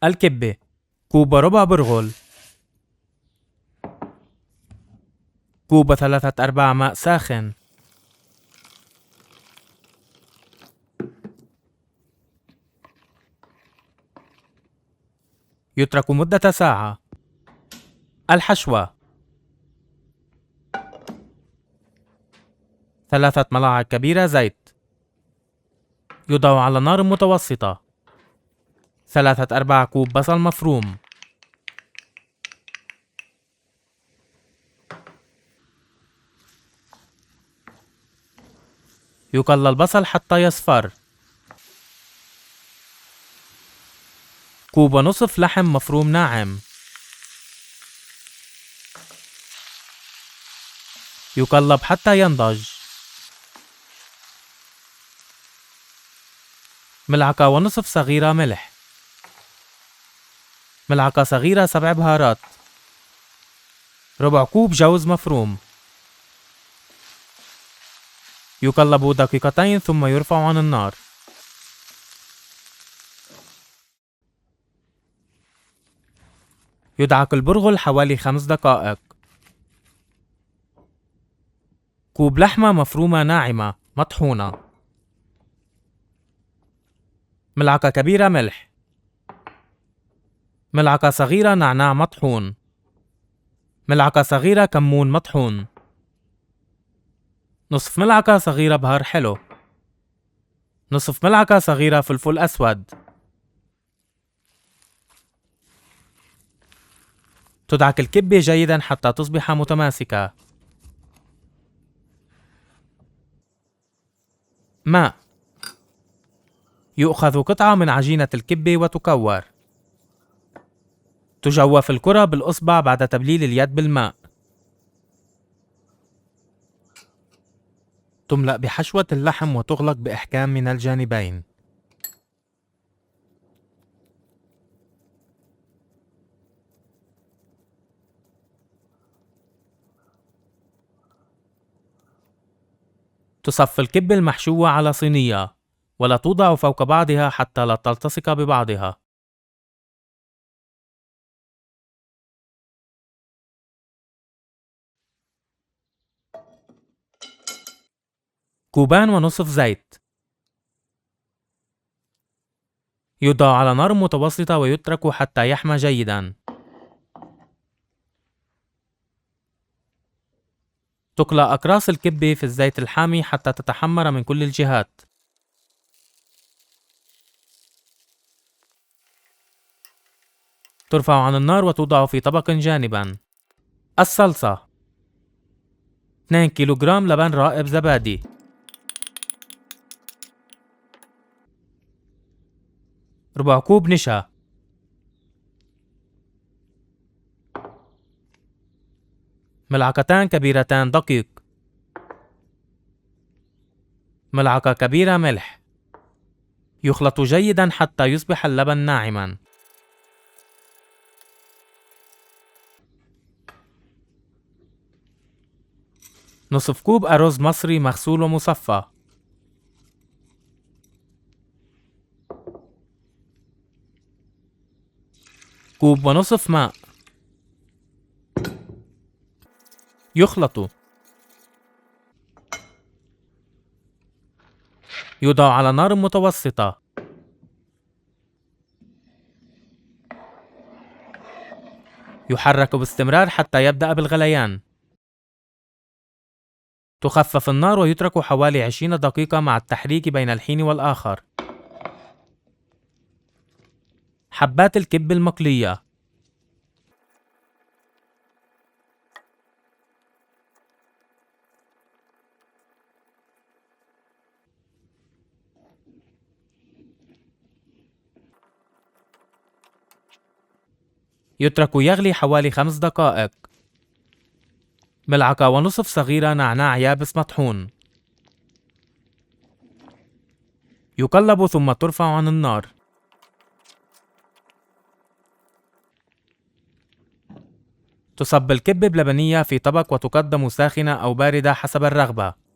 الكبة كوب وربع برغل، كوب 3/4 ماء ساخن، يترك مدة ساعة. الحشوة: 3 ملاعق كبيرة زيت، يوضع على نار متوسطة. 3/4 كوب بصل مفروم، يقلى البصل حتى يصفر. كوب ونصف لحم مفروم ناعم، يقلب حتى ينضج. ملعقة ونصف صغيرة ملح، ملعقة صغيرة سبع بهارات، ربع كوب جوز مفروم. يقلب دقيقتين ثم يرفع عن النار. يدعك البرغل حوالي 5 دقائق. كوب لحمة مفرومة ناعمة مطحونة، ملعقة كبيرة ملح، ملعقة صغيرة نعناع مطحون، ملعقة صغيرة كمون مطحون، نصف ملعقة صغيرة بهار حلو، نصف ملعقة صغيرة فلفل أسود. تدعك الكبة جيدا حتى تصبح متماسكة. ماء: يؤخذ قطعة من عجينة الكبة وتكور. تجوف الكرة بالإصبع بعد تبليل اليد بالماء. تملأ بحشوة اللحم وتغلق بإحكام من الجانبين. تصف الكبة المحشوة على صينية، ولا توضع فوق بعضها حتى لا تلتصق ببعضها. كوبان ونصف زيت، يوضع على نار متوسطة ويترك حتى يحمى جيدا. تقلى أقراص الكبة في الزيت الحامي حتى تتحمر من كل الجهات. ترفع عن النار وتوضع في طبق جانبا. الصلصة: 2 كيلوغرام لبن رائب زبادي، ربع كوب نشا، ملعقتان كبيرتان دقيق، ملعقة كبيرة ملح. يخلط جيدا حتى يصبح اللبن ناعما. نصف كوب أرز مصري مغسول ومصفى، كوب ونصف ماء. يخلط. يوضع على نار متوسطة. يحرك باستمرار حتى يبدأ بالغليان. تخفف النار ويترك حوالي 20 دقيقة مع التحريك بين الحين والآخر. حبات الكب المقلية: يترك يغلي حوالي 5 دقائق. ملعقة ونصف صغيرة نعناع يابس مطحون. يقلب ثم ترفع عن النار. تصب الكبة بلبنية في طبق وتقدم ساخنة أو باردة حسب الرغبة.